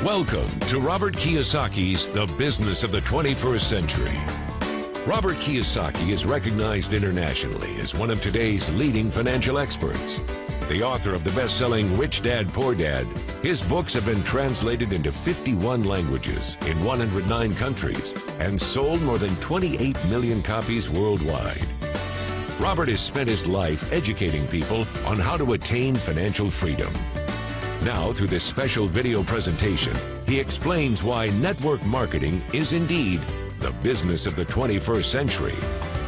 Welcome to Robert Kiyosaki's The Business of the 21st Century. Robert Kiyosaki is recognized internationally as one of today's leading financial experts. The author of the best-selling Rich Dad, Poor Dad, his books have been translated into 51 languages in 109 countries and sold more than 28 million copies worldwide. Robert has spent his life educating people on how to attain financial freedom. Now, through this special video presentation, he explains why network marketing is indeed the business of the 21st century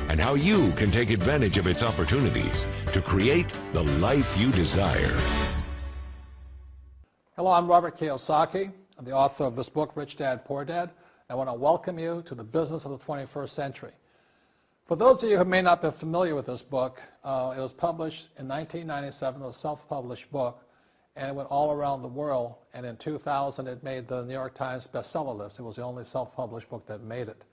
and how you can take advantage of its opportunities to create the life you desire. Hello, I'm Robert Kiyosaki. I'm the author of this book, Rich Dad, Poor Dad. I want to welcome you to the business of the 21st century. For those of you who may not be familiar with this book, it was published in 1997, a self-published book, and it went all around the world, and in 2000 it made the New York Times bestseller list. It was the only self-published book that made it.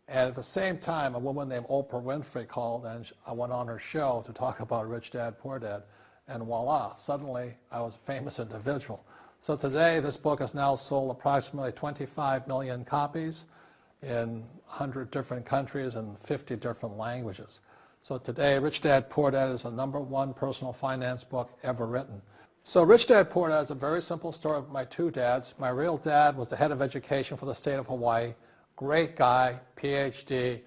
And at the same time, a woman named Oprah Winfrey called, and I went on her show to talk about Rich Dad, Poor Dad, and voila, suddenly I was a famous individual. So today this book has now sold approximately 25 million copies in 100 different countries and 50 different languages. So today, Rich Dad, Poor Dad is the #1 personal finance book ever written. So Rich Dad, Poor Dad is a very simple story of my two dads. My real dad was the head of education for the state of Hawaii. Great guy, PhD,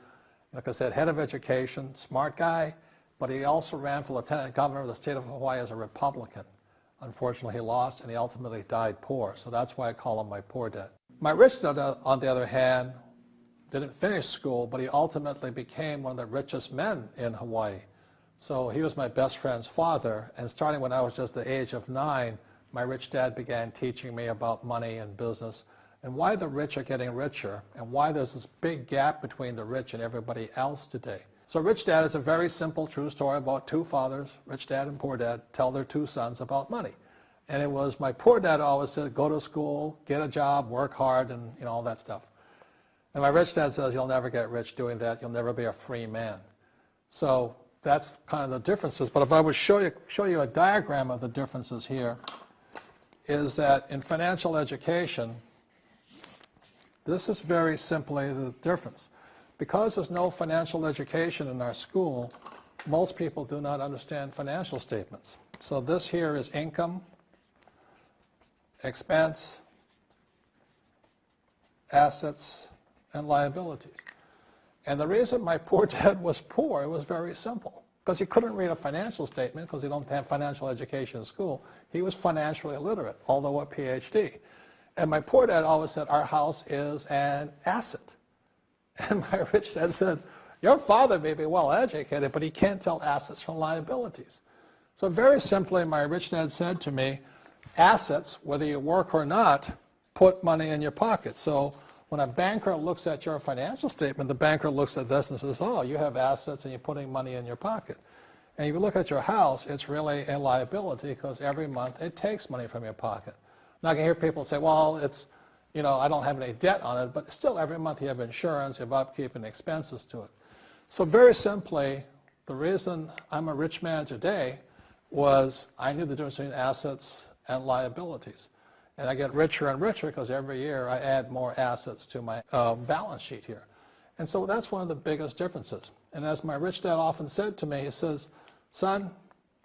like I said, head of education, smart guy, but he also ran for lieutenant governor of the state of Hawaii as a Republican. Unfortunately, he lost, and he ultimately died poor, so that's why I call him my poor dad. My rich dad, on the other hand, didn't finish school, but he ultimately became one of the richest men in Hawaii. So he was my best friend's father, and starting when I was just the age of 9, my rich dad began teaching me about money and business and why the rich are getting richer and why there's this big gap between the rich and everybody else today. So Rich Dad is a very simple, true story about two fathers, Rich Dad and Poor Dad, tell their two sons about money. And it was my poor dad always said, go to school, get a job, work hard, and all that stuff. And my rich dad says, you'll never get rich doing that. You'll never be a free man. So that's kind of the differences. But if I would show you a diagram of the differences here, is that in financial education, this is very simply the difference. Because there's no financial education in our school, most people do not understand financial statements. So this here is income, expense, assets, and liabilities. And the reason my poor dad was poor, it was very simple. Because he couldn't read a financial statement because he don't have financial education in school. He was financially illiterate, although a PhD. And my poor dad always said, our house is an asset. And my rich dad said, your father may be well educated, but he can't tell assets from liabilities. So very simply, my rich dad said to me, assets, whether you work or not, put money in your pocket. So when a banker looks at your financial statement, the banker looks at this and says, oh, you have assets and you're putting money in your pocket. And if you look at your house, it's really a liability because every month it takes money from your pocket. Now I can hear people say, well, it's, I don't have any debt on it, but still every month you have insurance, you have upkeep and expenses to it. So very simply, the reason I'm a rich man today was I knew the difference between assets and liabilities. And I get richer and richer because every year I add more assets to my balance sheet here. And so that's one of the biggest differences. And as my rich dad often said to me, he says, son,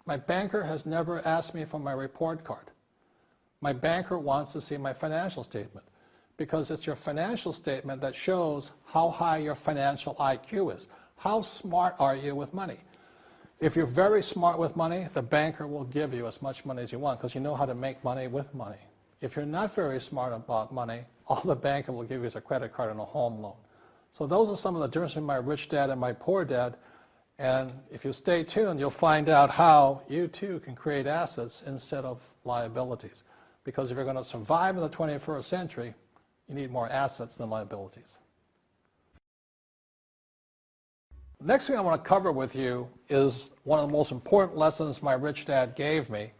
my banker has never asked me for my report card. My banker wants to see my financial statement because it's your financial statement that shows how high your financial IQ is. How smart are you with money? If you're very smart with money, the banker will give you as much money as you want because you know how to make money with money. If you're not very smart about money, all the banker will give you is a credit card and a home loan. So those are some of the differences between my rich dad and my poor dad. And if you stay tuned, you'll find out how you too can create assets instead of liabilities. Because if you're going to survive in the 21st century, you need more assets than liabilities. The next thing I want to cover with you is one of the most important lessons my rich dad gave me.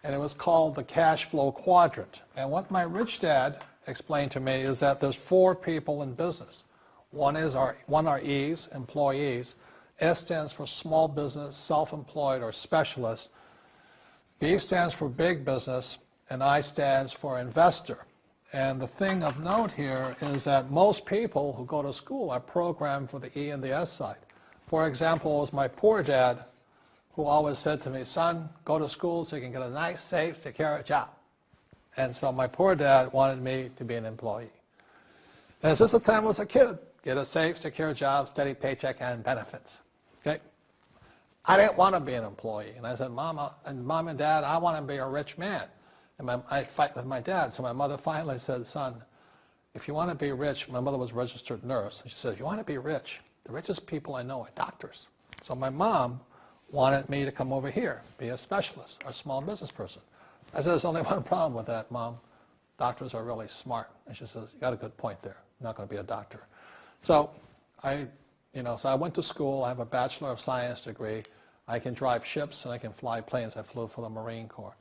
And it was called the cash flow quadrant. And what my rich dad explained to me is that there's 4 people in business. One are E's, employees. S stands for small business, self-employed, or specialist. B stands for big business, and I stands for investor. And the thing of note here is that most people who go to school are programmed for the E and the S side. For example, it was my poor dad who always said to me, son, go to school so you can get a nice, safe, secure job. And so my poor dad wanted me to be an employee. And since the time I was a kid, get a safe, secure job, steady paycheck, and benefits. Okay? I didn't want to be an employee. And I said, Mom and Dad, I want to be a rich man. And I fight with my dad. So my mother finally said, son, if you want to be rich, my mother was a registered nurse. And she said, if you want to be rich, the richest people I know are doctors. So my mom wanted me to come over here, be a specialist or a small business person. I said, there's only one problem with that, Mom. Doctors are really smart. And she says, you got a good point there. I'm not going to be a doctor. So I went to school. I have a Bachelor of Science degree. I can drive ships and I can fly planes. I flew for the Marine Corps.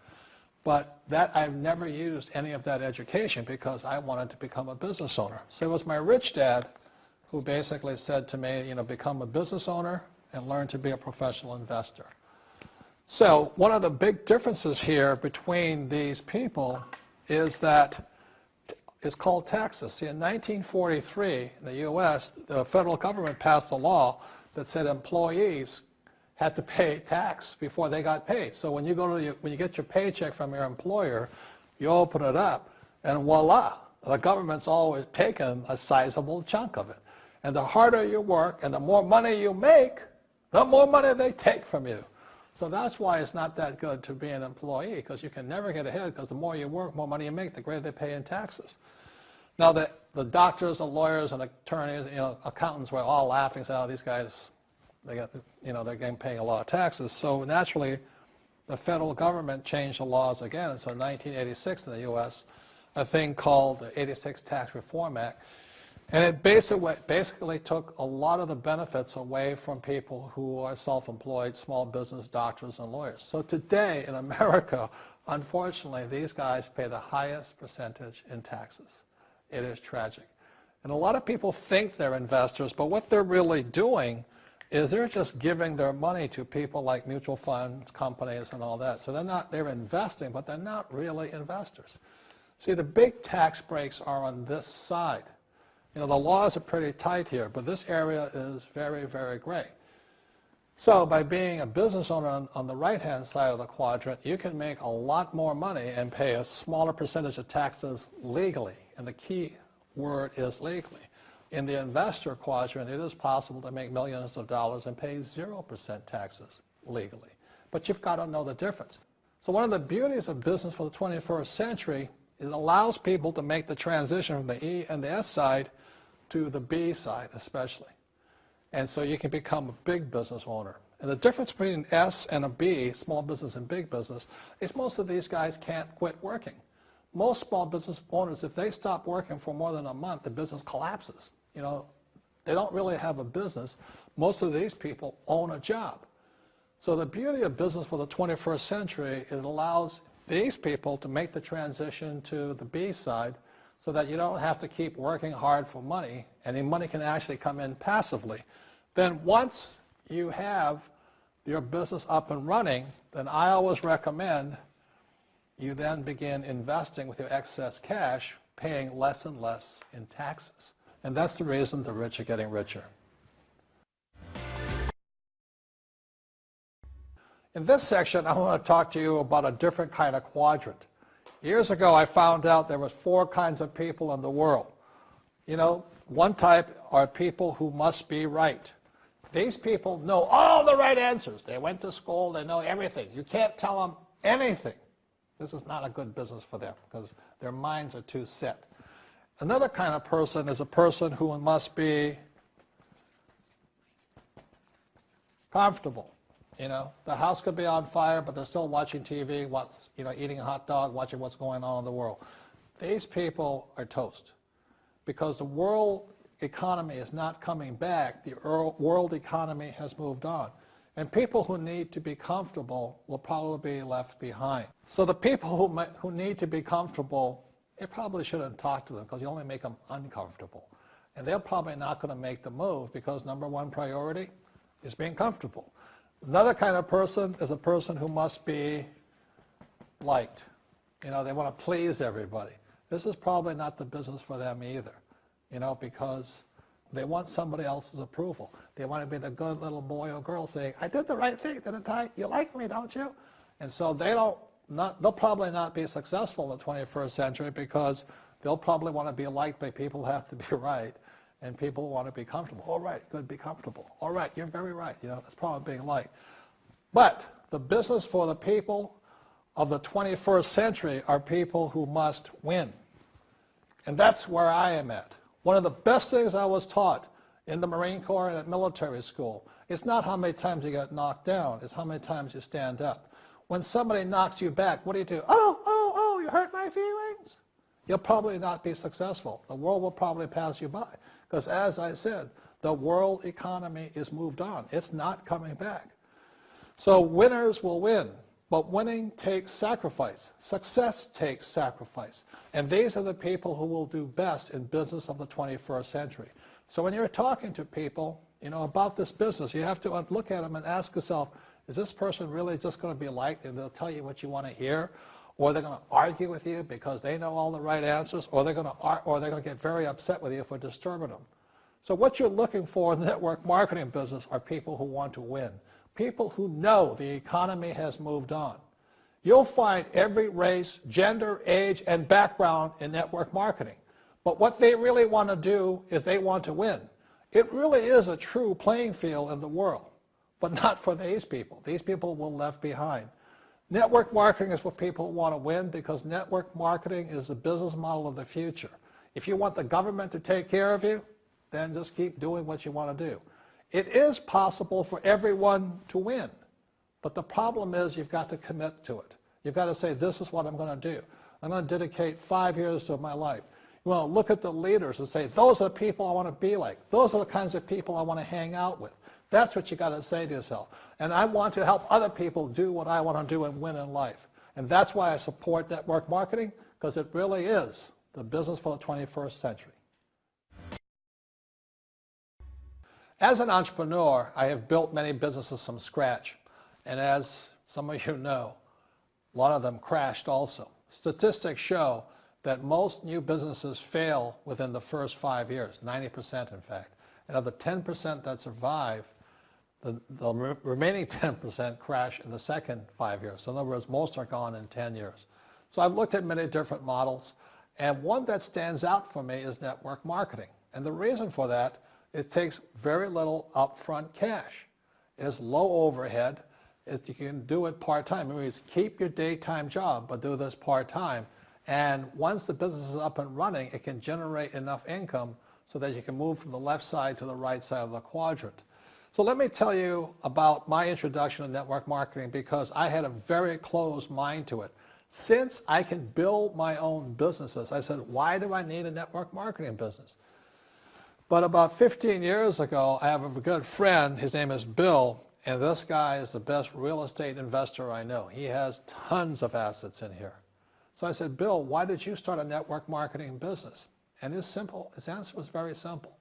But I've never used any of that education because I wanted to become a business owner. So it was my rich dad who basically said to me, become a business owner and learn to be a professional investor. So one of the big differences here between these people is that it's called taxes. See, in 1943, in the U.S., the federal government passed a law that said employees had to pay tax before they got paid. So when you when you get your paycheck from your employer, you open it up, and voila, the government's always taken a sizable chunk of it. And the harder you work and the more money you make, the more money they take from you. So that's why it's not that good to be an employee, because you can never get ahead, because the more you work, more money you make, the greater they pay in taxes. Now, the doctors, the lawyers, and attorneys, accountants were all laughing, saying, oh, these guys, they're getting paying a lot of taxes. So naturally, the federal government changed the laws again. So in 1986 in the U.S., a thing called the 86 Tax Reform Act, and it basically took a lot of the benefits away from people who are self-employed, small business, doctors, and lawyers. So today in America, unfortunately, these guys pay the highest percentage in taxes. It is tragic. And a lot of people think they're investors, but what they're really doing is they're just giving their money to people like mutual funds, companies, and all that. So they're investing, but they're not really investors. See, the big tax breaks are on this side. The laws are pretty tight here, but this area is very, very gray. So by being a business owner on the right-hand side of the quadrant, you can make a lot more money and pay a smaller percentage of taxes legally. And the key word is legally. In the investor quadrant, it is possible to make millions of dollars and pay 0% taxes legally. But you've got to know the difference. So one of the beauties of business for the 21st century is it allows people to make the transition from the E and the S side to the B side especially. And so you can become a big business owner. And the difference between S and a B, small business and big business, is most of these guys can't quit working. Most small business owners, if they stop working for more than a month, the business collapses. They don't really have a business. Most of these people own a job. So the beauty of business for the 21st century, it allows these people to make the transition to the B side so that you don't have to keep working hard for money, and the money can actually come in passively. Then once you have your business up and running, then I always recommend you then begin investing with your excess cash, paying less and less in taxes. And that's the reason the rich are getting richer. In this section, I want to talk to you about a different kind of quadrant. Years ago, I found out there was 4 kinds of people in the world. One type are people who must be right. These people know all the right answers. They went to school. They know everything. You can't tell them anything. This is not a good business for them because their minds are too set. Another kind of person is a person who must be comfortable. The house could be on fire, but they're still watching TV, eating a hot dog, watching what's going on in the world. These people are toast because the world economy is not coming back. The world economy has moved on. And people who need to be comfortable will probably be left behind. So the people who need to be comfortable, you probably shouldn't talk to them because you only make them uncomfortable. And they're probably not going to make the move because number one priority is being comfortable. Another kind of person is a person who must be liked. They want to please everybody. this is probably not the business for them either, because they want somebody else's approval. They want to be the good little boy or girl saying, I did the right thing, didn't I? You like me, don't you? And so they'll probably not be successful in the 21st century because they'll probably want to be liked by people who have to be right, and people want to be comfortable. All right, good, be comfortable. All right, you're very right. That's probably being liked. But the business for the people of the 21st century are people who must win. And that's where I am at. One of the best things I was taught in the Marine Corps and at military school is not how many times you get knocked down, it's how many times you stand up. When somebody knocks you back, what do? Oh, you hurt my feelings? You'll probably not be successful. The world will probably pass you by. Because as I said, the world economy is moved on. It's not coming back. So winners will win. But winning takes sacrifice. Success takes sacrifice. And these are the people who will do best in business of the 21st century. So when you're talking to people, about this business, you have to look at them and ask yourself, is this person really just going to be liked and they'll tell you what you want to hear? Or they're going to argue with you because they know all the right answers? Or they're going to get very upset with you if we're disturbing them? So what you're looking for in the network marketing business are people who want to win. People who know the economy has moved on. You'll find every race, gender, age, and background in network marketing. But what they really want to do is they want to win. It really is a true playing field in the world, but not for these people. These people will be left behind. Network marketing is for people who want to win because network marketing is the business model of the future. If you want the government to take care of you, then just keep doing what you want to do. It is possible for everyone to win, but the problem is you've got to commit to it. You've got to say, this is what I'm going to do. I'm going to dedicate 5 years of my life. You want to look at the leaders and say, those are the people I want to be like. Those are the kinds of people I want to hang out with. That's what you got to say to yourself. And I want to help other people do what I want to do and win in life. And that's why I support network marketing, because it really is the business for the 21st century. As an entrepreneur, I have built many businesses from scratch. And as some of you know, a lot of them crashed also. Statistics show that most new businesses fail within the first 5 years, 90% in fact. And of the 10% that survive, the remaining 10% crash in the second 5 years. So in other words, most are gone in 10 years. So I've looked at many different models, and one that stands out for me is network marketing. And the reason for that, it takes very little upfront cash. It's low overhead. You can do it part-time. It means keep your daytime job, but do this part-time. And once the business is up and running, it can generate enough income so that you can move from the left side to the right side of the quadrant. So let me tell you about my introduction to network marketing, because I had a very closed mind to it. Since I can build my own businesses, I said, why do I need a network marketing business? But about 15 years ago, I have a good friend, his name is Bill, and this guy is the best real estate investor I know. He has tons of assets in here. So I said, Bill, why did you start a network marketing business? And his answer was very simple.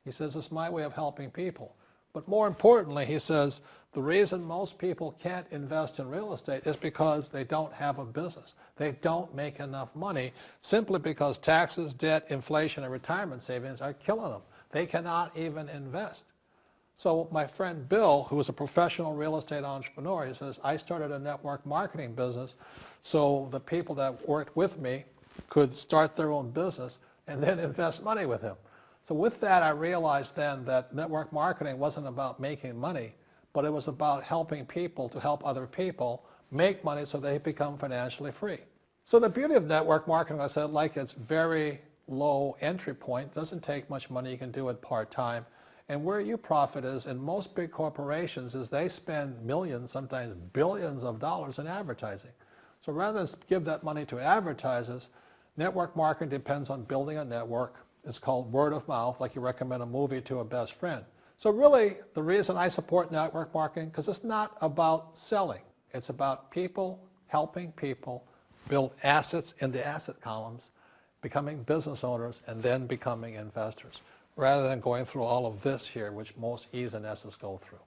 He says, it's my way of helping people. But more importantly, he says, the reason most people can't invest in real estate is because they don't have a business. They don't make enough money simply because taxes, debt, inflation, and retirement savings are killing them. They cannot even invest. So my friend Bill, who is a professional real estate entrepreneur, he says, I started a network marketing business so the people that worked with me could start their own business and then invest money with him. So with that, I realized then that network marketing wasn't about making money, but it was about helping people to help other people make money so they become financially free. So the beauty of network marketing, I said, like it's very low entry point, doesn't take much money, you can do it part-time. And where you profit is in most big corporations is they spend millions, sometimes billions of dollars in advertising. So rather than give that money to advertisers, network marketing depends on building a network. It's called word of mouth, like you recommend a movie to a best friend. So really, the reason I support network marketing, because it's not about selling. It's about people helping people build assets in the asset columns, becoming business owners, and then becoming investors, rather than going through all of this here, which most E's and S's go through.